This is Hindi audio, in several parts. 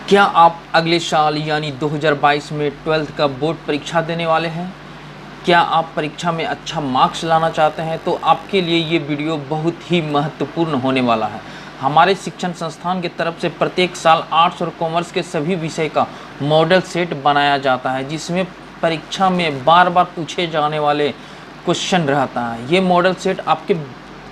क्या आप अगले साल यानी 2022 में 12th का बोर्ड परीक्षा देने वाले हैं? क्या आप परीक्षा में अच्छा मार्क्स लाना चाहते हैं? तो आपके लिए ये वीडियो बहुत ही महत्वपूर्ण होने वाला है। हमारे शिक्षण संस्थान की तरफ से प्रत्येक साल आर्ट्स और कॉमर्स के सभी विषय का मॉडल सेट बनाया जाता है, जिसमें परीक्षा में बार बार पूछे जाने वाले क्वेश्चन रहता है। ये मॉडल सेट आपके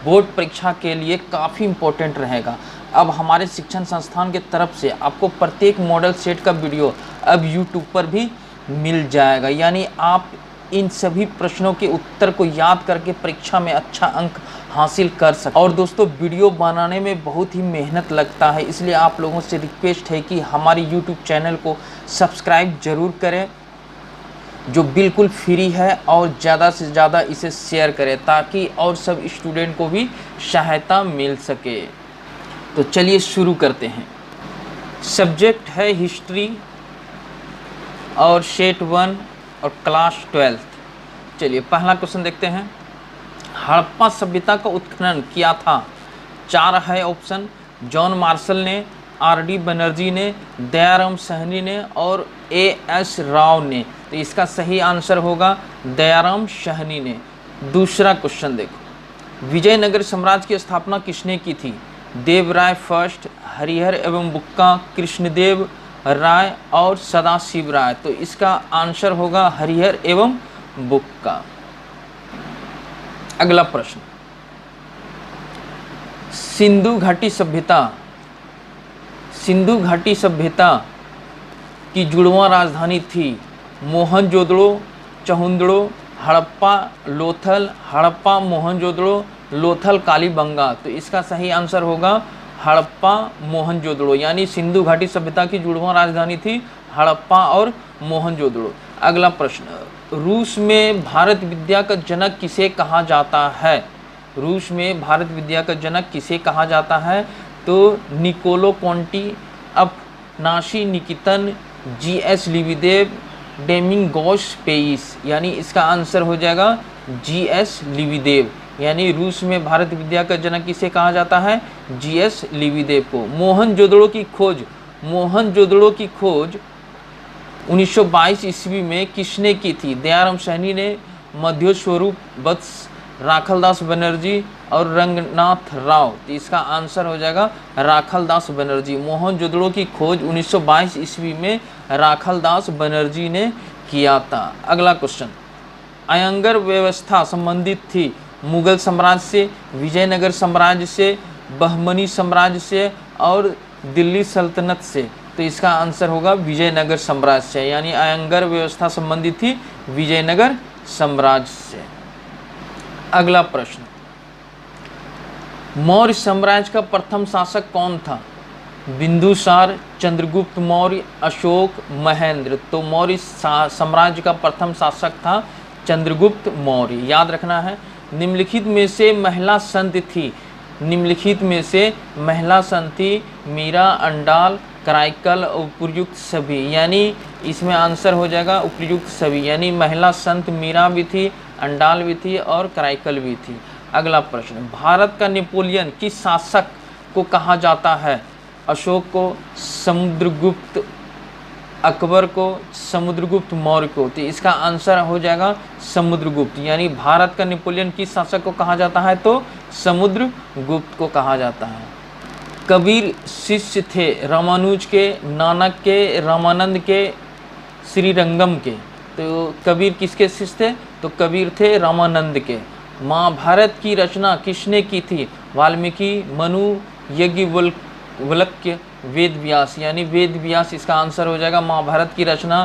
बोर्ड परीक्षा के लिए काफ़ी इम्पोर्टेंट रहेगा। अब हमारे शिक्षण संस्थान के तरफ से आपको प्रत्येक मॉडल सेट का वीडियो अब यूट्यूब पर भी मिल जाएगा, यानी आप इन सभी प्रश्नों के उत्तर को याद करके परीक्षा में अच्छा अंक हासिल कर सकते। और दोस्तों, वीडियो बनाने में बहुत ही मेहनत लगता है, इसलिए आप लोगों से रिक्वेस्ट है कि हमारे यूट्यूब चैनल को सब्सक्राइब ज़रूर करें, जो बिल्कुल फ्री है, और ज़्यादा से ज़्यादा इसे शेयर करें ताकि और सब स्टूडेंट को भी सहायता मिल सके। तो चलिए शुरू करते हैं। सब्जेक्ट है हिस्ट्री और सेट 1 और क्लास 12th। चलिए पहला क्वेश्चन देखते हैं। हड़प्पा सभ्यता का उत्खनन किया था? 4 है ऑप्शन। जॉन मार्शल ने, आर.डी. बनर्जी ने, दयाराम साहनी ने और ए.एस. राव ने। तो इसका सही आंसर होगा दयाराम साहनी ने। दूसरा क्वेश्चन देखो। विजयनगर साम्राज्य की स्थापना किसने की थी? देवराय फर्स्ट, हरिहर एवं बुक्का, कृष्णदेव राय और सदाशिव राय। तो इसका आंसर होगा हरिहर एवं बुक्का। अगला प्रश्न। सिंधु घाटी सभ्यता की जुड़वां राजधानी थी? मोहनजोदड़ो, चहुंदड़ो, हड़प्पा, लोथल, हड़प्पा, मोहनजोदड़ो, लोथल, कालीबंगा। तो इसका सही आंसर होगा हड़प्पा, मोहनजोदड़ो, यानी सिंधु घाटी सभ्यता की जुड़वां राजधानी थी हड़प्पा और मोहनजोदड़ो। अगला प्रश्न। रूस में भारत विद्या का जनक किसे कहा जाता है? रूस में भारत विद्या का जनक किसे कहा जाता है? तो निकोलो कोंटी, अफनासी निकितन, जी.एस. लिविदेव, डेमिंगोस पेइस। यानी इसका आंसर हो जाएगा जी.एस. लिविदेव। यानी रूस में भारत विद्या का जनक किसे कहा जाता है? जी.एस. लिविदेव को। मोहनजोदड़ो की खोज 1922 ईस्वी में किसने की थी? दयाराम साहनी ने, मध्योस्वरूप वत्स, राखलदास बनर्जी और रंगनाथ राव। तो इसका आंसर हो जाएगा राखलदास बनर्जी। मोहनजोदड़ो की खोज 1922 ईस्वी में राखलदास बनर्जी ने किया था। अगला क्वेश्चन। अयंगर व्यवस्था संबंधित थी मुगल साम्राज्य से, विजयनगर साम्राज्य से, बहमनी साम्राज्य से और दिल्ली सल्तनत से। तो इसका आंसर होगा विजयनगर साम्राज्य से, यानी अयंगर व्यवस्था संबंधित थी विजयनगर साम्राज्य से। अगला प्रश्न। मौर्य साम्राज्य का प्रथम शासक कौन था? बिंदुसार, चंद्रगुप्त मौर्य, अशोक, महेंद्र। तो मौर्य साम्राज्य का प्रथम शासक था चंद्रगुप्त मौर्य। याद रखना है। निम्नलिखित में से महिला संत थी मीरा, अंडाल, कराइकल, उपर्युक्त सभी। यानी इसमें आंसर हो जाएगा उपर्युक्त सभी, यानी महिला संत मीरा भी थी, अंडाल भी थी और कराइकल भी थी। अगला प्रश्न। भारत का नेपोलियन किस शासक को कहा जाता है? अशोक को, समुद्रगुप्त, अकबर को, समुद्रगुप्त मौर्य को। तो इसका आंसर हो जाएगा समुद्रगुप्त। यानी भारत का नेपोलियन किस शासक को कहा जाता है? तो समुद्रगुप्त को कहा जाता है। कबीर शिष्य थे रामानुज के, नानक के, रामानंद के, श्रीरंगम के। तो कबीर किसके शिष्य थे? तो कबीर थे रामानंद के। महाभारत की रचना किसने की थी? वाल्मीकि, मनु, याज्ञवल्क्य, वेद व्यास। यानी वेद व्यास इसका आंसर हो जाएगा। महाभारत की रचना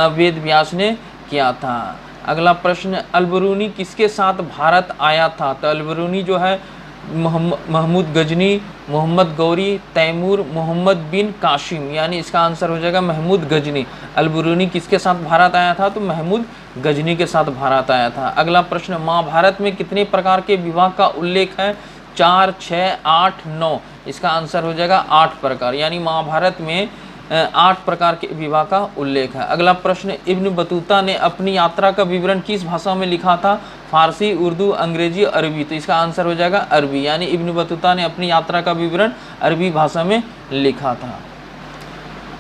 वेद व्यास ने किया था। अगला प्रश्न। अलबरूनी किसके साथ भारत आया था? तो अलबरूनी जो है महमूद गजनी, मोहम्मद गौरी, तैमूर, मोहम्मद बिन कासिम। यानी इसका आंसर हो जाएगा महमूद गजनी। अलबरूनी किसके साथ भारत आया था? तो महमूद गजनी के साथ भारत आया था। अगला प्रश्न। महाभारत में कितने प्रकार के विवाह का उल्लेख है? 4, 6, 8, 9। इसका आंसर हो जाएगा 8 प्रकार। यानी महाभारत में 8 प्रकार के विवाह का उल्लेख है। अगला प्रश्न। इब्न बतूता ने अपनी यात्रा का विवरण किस भाषा में लिखा था? फारसी, उर्दू, अंग्रेजी, अरबी। तो इसका आंसर हो जाएगा अरबी। यानी इब्न बतूता ने अपनी यात्रा का विवरण अरबी भाषा में लिखा था।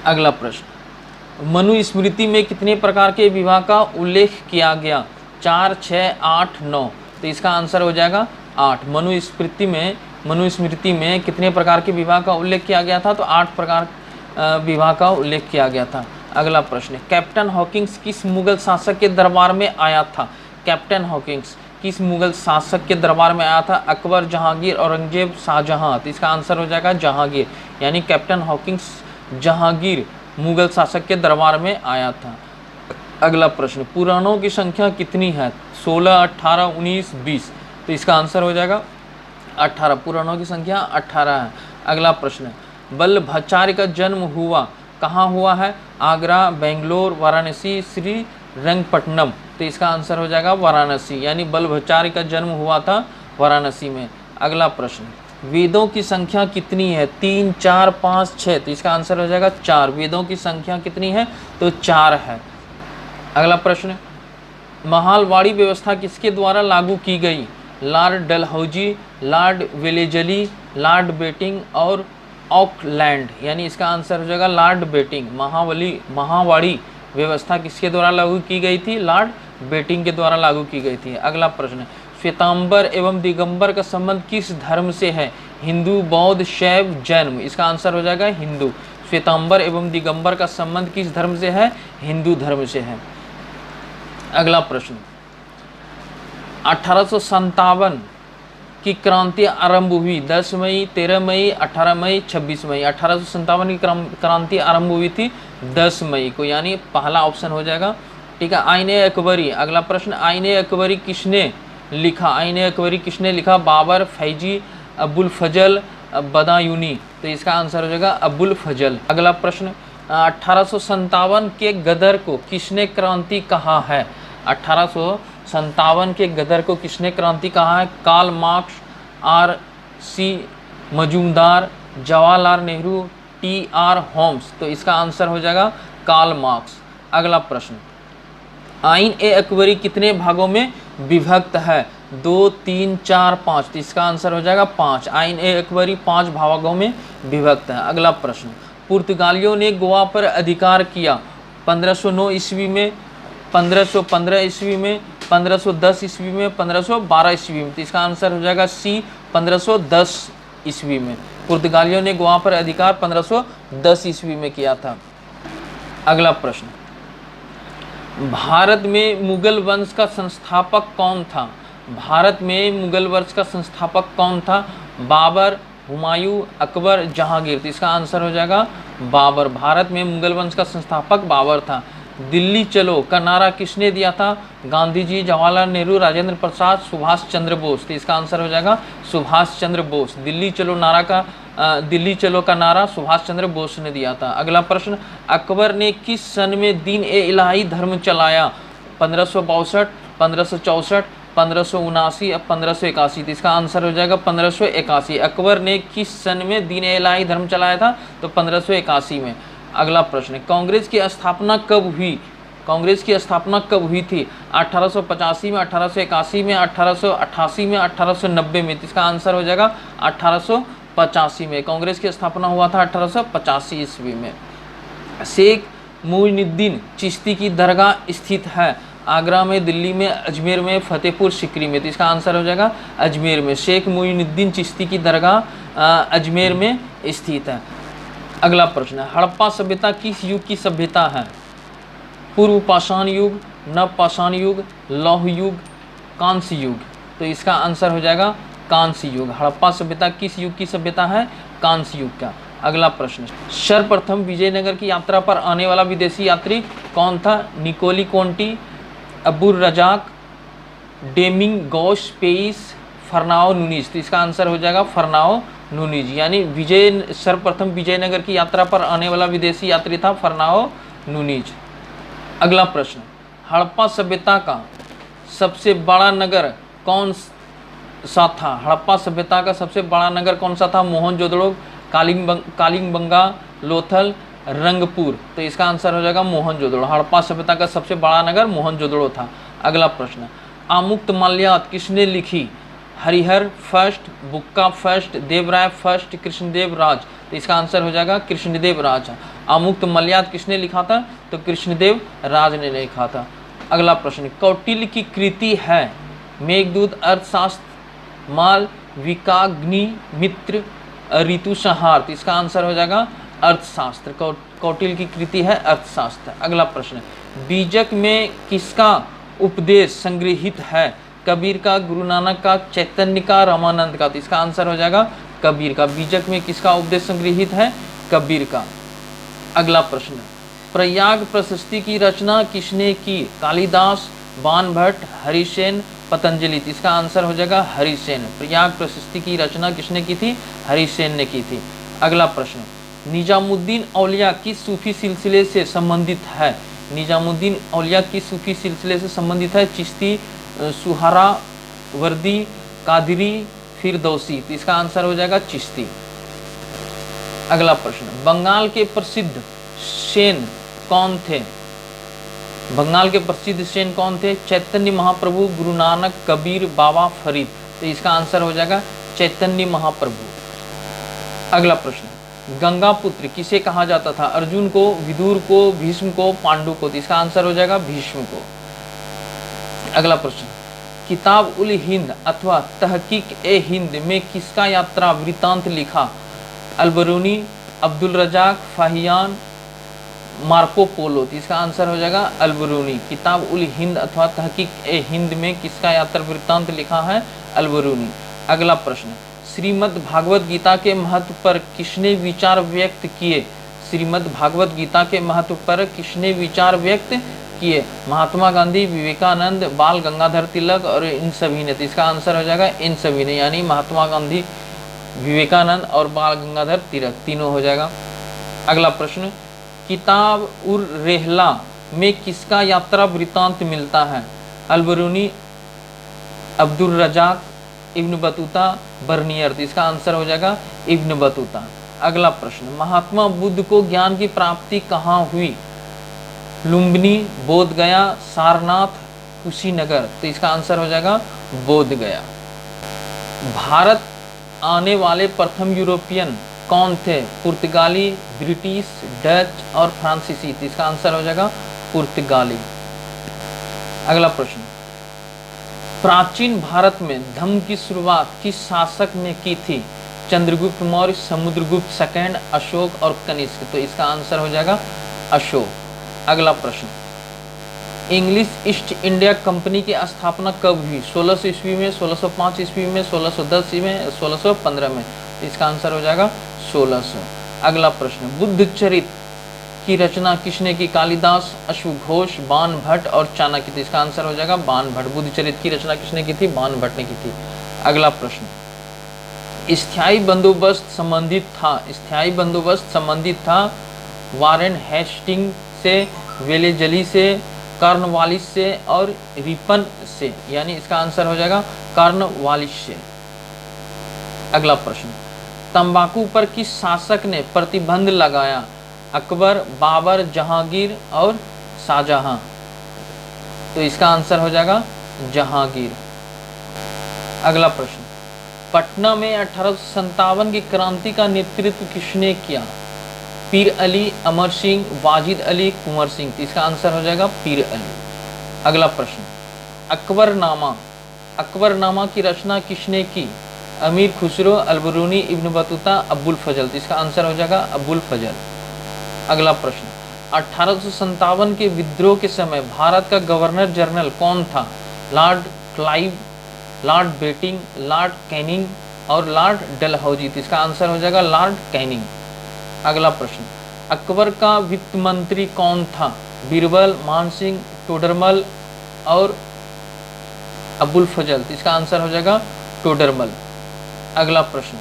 अगला प्रश्न, मनुस्मृति में कितने प्रकार के विवाह का उल्लेख किया गया? 4, 6, 8, 9। तो इसका आंसर हो जाएगा 8। मनुस्मृति में कितने प्रकार के विवाह का उल्लेख किया गया था? तो 8 प्रकार विवाह का उल्लेख किया गया था। अगला प्रश्न, कैप्टन हॉकिंस किस मुगल शासक के दरबार में आया था? कैप्टन हॉकिंस किस मुगल शासक के दरबार में आया था? अकबर, जहांगीर, औरंगजेब, शाहजहां। तो इसका आंसर हो जाएगा जहांगीर, यानी कैप्टन हॉकिंस जहांगीर मुगल शासक के दरबार में आया था। अगला प्रश्न, पुराणों की संख्या कितनी है? 16, 18, 19, 20। तो इसका आंसर हो जाएगा 18। पुराणों की संख्या 18 है। अगला प्रश्न, वल्लभाचार्य का जन्म हुआ कहाँ हुआ है? आगरा, बेंगलोर, वाराणसी, श्रीरंगपट्टनम। तो इसका आंसर हो जाएगा वाराणसी, यानी वल्लभाचार्य का जन्म हुआ था वाराणसी में। अगला प्रश्न, वेदों की संख्या कितनी है? 3, 4, 5, 6। तो इसका आंसर हो जाएगा 4। वेदों की संख्या कितनी है? तो 4 है। अगला प्रश्न, महालवाड़ी व्यवस्था किसके द्वारा लागू की गई? Lord Dalhousie, Lord Wellesley, Lord Bentinck और ऑकलैंड। यानी इसका आंसर हो जाएगा लॉर्ड बेटिंग। महावाड़ी व्यवस्था किसके द्वारा लागू की गई थी? लॉर्ड बेटिंग के द्वारा लागू की गई थी। अगला प्रश्न, श्वेतांबर एवं दिगंबर का संबंध किस धर्म से है? हिंदू, बौद्ध, शैव, जैन। इसका आंसर हो जाएगा हिंदू। श्वेतांबर एवं दिगंबर का संबंध किस धर्म से है? हिंदू धर्म से है। अगला प्रश्न, 1857 की क्रांति आरंभ हुई 10 मई, 13 मई, 18 मई, 26 मई। 1857 की क्रांति आरंभ हुई थी 10 मई को, यानी पहला ऑप्शन हो जाएगा। ठीक है। आईने अकबरी। अगला प्रश्न, आईने अकबरी किसने लिखा? आईने अकबरी किसने लिखा? बाबर, फैजी, अबुल फजल, बदायूनी। तो इसका आंसर हो जाएगा अबुल फजल। अगला प्रश्न, 1857 के गदर को किसने क्रांति कहा है? 1857 के गदर को किसने क्रांति कहा है? Karl Marx, R.C. Majumdar, Jawaharlal Nehru, T.R. Holmes. तो इसका आंसर हो जाएगा कार्ल मार्क्स। अगला प्रश्न, आइन ए अकबरी कितने भागों में विभक्त है? 2, 3, 4, 5। तो इसका आंसर हो जाएगा 5। आइन ए अकबरी 5 भागों में विभक्त है। अगला प्रश्न, पुर्तगालियों ने गोवा पर अधिकार किया 1509 ईस्वी में, 1515 ईस्वी में, 1510 ईस्वी में, 1512 ईस्वी में। तो इसका आंसर हो जाएगा सी, 1510 ईस्वी में। पुर्तगालियों ने गोवा पर अधिकार 1510 ईस्वी में किया था। अगला प्रश्न, भारत में मुगल वंश का संस्थापक कौन था? भारत में मुगल वंश का संस्थापक कौन था? बाबर, हुमायूं, अकबर, जहांगीर। तो इसका आंसर हो जाएगा बाबर। भारत में मुगल वंश का संस्थापक बाबर था। दिल्ली चलो का नारा किसने दिया था? गांधी जी, जवाहरलाल नेहरू, राजेंद्र प्रसाद, सुभाष चंद्र बोस। तो इसका आंसर हो जाएगा सुभाष चंद्र बोस। दिल्ली चलो का नारा सुभाष चंद्र बोस ने दिया था। अगला प्रश्न, अकबर ने किस सन में दीन ए इलाही धर्म चलाया? 1562, 1564, 1579 या 1581। तो इसका आंसर हो जाएगा 1581। अकबर ने किस सन में दीन ए इलाही धर्म चलाया था? तो 1581 में। अगला प्रश्न, कांग्रेस की स्थापना कब हुई? कांग्रेस की स्थापना कब हुई थी? 1885 में, 1881 में, 1888 में, 1890 में। तो इसका आंसर हो जाएगा 1885 में। कांग्रेस की स्थापना हुआ था 1885 ईस्वी में। शेख मुइनुद्दीन चिश्ती की दरगाह स्थित है आगरा में, दिल्ली में, अजमेर में, फतेहपुर सिकरी में। तो इसका आंसर हो जाएगा अजमेर में। शेख मुइनुद्दीन चिश्ती की दरगाह अजमेर में स्थित है। अगला प्रश्न है, हड़प्पा सभ्यता किस युग की सभ्यता है? पूर्व पाषाण युग, नव पाषाण युग, लौह युग, कांस्य युग। तो इसका आंसर हो जाएगा कांस्य युग। हड़प्पा सभ्यता किस युग की सभ्यता है? कांस्य युग का। अगला प्रश्न, सर्वप्रथम विजयनगर की यात्रा पर आने वाला विदेशी यात्री कौन था? Niccolo Conti, Abdul Razzaq, Domingos Paes, Fernao Nuniz. तो इसका आंसर हो जाएगा फर्नाओ नूनीज, यानी सर्वप्रथम विजयनगर की यात्रा पर आने वाला विदेशी यात्री था फर्नाओ नूनीज। अगला प्रश्न, हड़प्पा सभ्यता का सबसे बड़ा नगर कौन सा था? हड़प्पा सभ्यता का सबसे बड़ा नगर कौन सा था? मोहनजोदड़ो, कालिंगबंगा, लोथल, रंगपुर। तो इसका आंसर हो जाएगा मोहनजोदड़ो। हड़प्पा सभ्यता का सबसे बड़ा नगर मोहनजोदड़ो था। अगला प्रश्न, आमुक्त माल्यात किसने लिखी? हरिहर फर्स्ट, बुक्का फर्स्ट, देवराय फर्स्ट, कृष्णदेव राज। तो इसका आंसर हो जाएगा कृष्णदेव राज। आमुक्त मलयाद किसने लिखा था? तो कृष्णदेव राज ने लिखा था। अगला प्रश्न, कौटिल्य की कृति है मेघदूत, अर्थशास्त्र, माल विकाग्नि मित्र, ऋतु संहार। तो इसका आंसर हो जाएगा अर्थशास्त्र। कौटिल्य की कृति है अर्थशास्त्र। अगला प्रश्न, बीजक में किसका उपदेश संग्रहित है? कबीर का, गुरु नानक का, चैतन्य का, रामानंद का। तो इसका आंसर हो जाएगा कबीर का। बीजक में किसका उपदेश संग्रहित है? कबीर का। अगला प्रश्न, प्रयाग प्रशस्ति की रचना किसने की? कालिदास, बाणभट्ट, हरिसेन, पतंजलि। इसका आंसर हो जाएगा हरिसेन। प्रयाग प्रशस्ति की रचना किसने की थी? हरिसेन ने की थी। अगला प्रश्न, निजामुद्दीन औलिया किस सूफी सिलसिले से संबंधित है? निजामुद्दीन औलिया किस सूफी सिलसिले से संबंधित है? चिश्ती, सुहारा वर्दी, कादरी, फिरदौसी। तो इसका आंसर हो जाएगा चिश्ती। अगला प्रश्न, बंगाल के प्रसिद्ध सेन कौन थे? बंगाल के प्रसिद्ध सेन कौन थे? चैतन्य महाप्रभु, गुरु नानक, कबीर, बाबा फरीद। तो इसका आंसर हो जाएगा चैतन्य महाप्रभु। अगला प्रश्न, गंगा पुत्र किसे कहा जाता था? अर्जुन को, विदुर को, भीष्म को, पांडु को। तो इसका आंसर हो जाएगा भीष्म को। अगला प्रश्न, किताब उल हिंद अथवा तहकीक ए हिंद में किसका यात्रा वृतांत लिखा? Alberuni, Abdul Razzaq, Fahien, Marco Polo. तो इसका आंसर हो जाएगा अलबरूनी। किताब उल हिंद अथवा तहकीक ए हिंद में किसका यात्रा वृत्तांत लिखा है? अलबरूनी। अगला प्रश्न, श्रीमद् भागवत गीता के महत्व पर किसने विचार व्यक्त किए? श्रीमद् भागवत गीता के महत्व पर किसने विचार व्यक्त किए? महात्मा गांधी, विवेकानंद, बाल गंगाधर तिलक और इन सभी ने। तो इसका आंसर हो जाएगा इन सभी ने, यानी महात्मा गांधी, विवेकानंद और बाल गंगाधर तिलक तीनों हो जाएगा। अगला प्रश्न, किताब उर रेहला में किसका यात्रा वृत्तांत मिलता है? Alberuni, Abdul Razzaq, Ibn Battuta, Bernier. तो इसका आंसर हो जाएगा इब्न बतूता। अगला प्रश्न, महात्मा बुद्ध को ज्ञान की प्राप्ति कहाँ हुई? लुम्बिनी, बोधगया, सारनाथ, कुशीनगर। तो इसका आंसर हो जाएगा बोधगया। भारत आने वाले प्रथम यूरोपियन कौन थे? पुर्तगाली, ब्रिटिश, डच और फ्रांसीसी। तो इसका आंसर हो जाएगा पुर्तगाली। अगला प्रश्न, प्राचीन भारत में धम्म की शुरुआत किस शासक ने की थी? चंद्रगुप्त मौर्य, समुद्रगुप्त सेकंड, अशोक और कनिष्क। तो इसका आंसर हो जाएगा अशोक। अगला प्रश्न, इंग्लिश ईस्ट इंडिया कंपनी की स्थापना कब हुई? 1600 ईस्वी में, 1605 ईस्वी में, 1610 ईस्वी में, 1615 में। तो इसका आंसर हो जाएगा 1600। अगला प्रश्न, बुद्ध चरित की रचना किसने की? कालिदास, अश्वघोष, बाणभट्ट और चाणक्य। तो इसका आंसर हो जाएगा बाणभट्ट। बुद्ध चरित की रचना किसने की थी? बाणभट्ट ने की थी। अगला प्रश्न, स्थायी बंदोबस्त संबंधित था। स्थायी बंदोबस्त संबंधित था वारेन हेस्टिंग से, वेलेजली से, कॉर्नवालिस से और रिपन से, यानी इसका आंसर हो जाएगा कॉर्नवालिस से। अगला प्रश्न, तंबाकू पर किस शासक ने प्रतिबंध लगाया? अकबर, बाबर, जहांगीर और शाहजहां। तो इसका आंसर हो जाएगा जहांगीर। अगला प्रश्न, पटना में 1857 की क्रांति का नेतृत्व किसने किया? पीर अली, अमर सिंह, वाजिद अली, कुंवर सिंह। तो इसका आंसर हो जाएगा पीर अली। अगला प्रश्न, अकबरनामा, अकबरनामा की रचना किसने की? अमीर खुसरो, अलबरूनी, इब्न बतूता, अबुल फजल। तो इसका आंसर हो जाएगा अबुल फजल। अगला प्रश्न, 1857 के विद्रोह के समय भारत का गवर्नर जनरल कौन था? Lord Clive, Lord Bentinck, Lord Canning और लॉर्ड डलहौजी। तो इसका आंसर हो जाएगा लॉर्ड कैनिंग। अगला प्रश्न, अकबर का वित्त मंत्री कौन था? बीरबल, मानसिंह, टोडरमल और अबुल फजल। तो इसका आंसर हो जाएगा टोडरमल। अगला प्रश्न,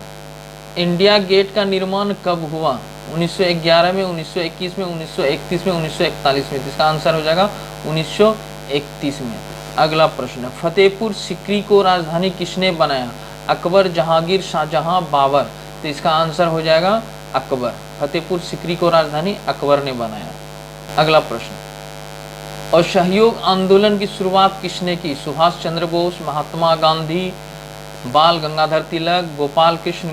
इंडिया गेट का निर्माण कब हुआ? 1911 में, 1921 में, 1931 में, 1941 में। इसका आंसर हो जाएगा 1931 में। अगला प्रश्न, फतेहपुर सिकरी को राजधानी किसने बनाया? अकबर, जहांगीर, शाहजहां, बाबर। तो इसका आंसर हो जाएगा अकबर। फतेहपुर सिकरी को राजधानी अकबर ने बनाया। अगला प्रश्न, असहयोग आंदोलन की शुरुआत किसने की? सुभाष चंद्र बोस, महात्मा गांधी, बाल गंगाधर तिलक, गोपाल कृष्ण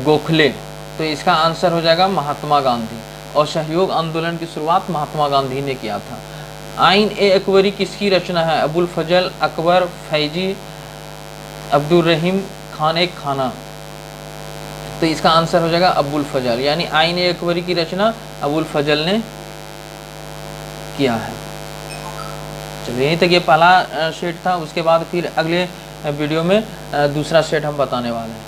गोखले। तो इसका आंसर हो जाएगा महात्मा गांधी। असहयोग आंदोलन की शुरुआत महात्मा गांधी ने किया था। आइन ए अकबरी किसकी रचना है? अबुल फजल, अकबर, फैजी, अब्दुल रहीम खान एक खाना। तो इसका आंसर हो जाएगा अबुल फजल, यानी आइन ए अकबरी की रचना अबुल फजल ने किया है। चलिए यहीं तक ये पहला सेट था, उसके बाद फिर अगले वीडियो में दूसरा सेट हम बताने वाले हैं।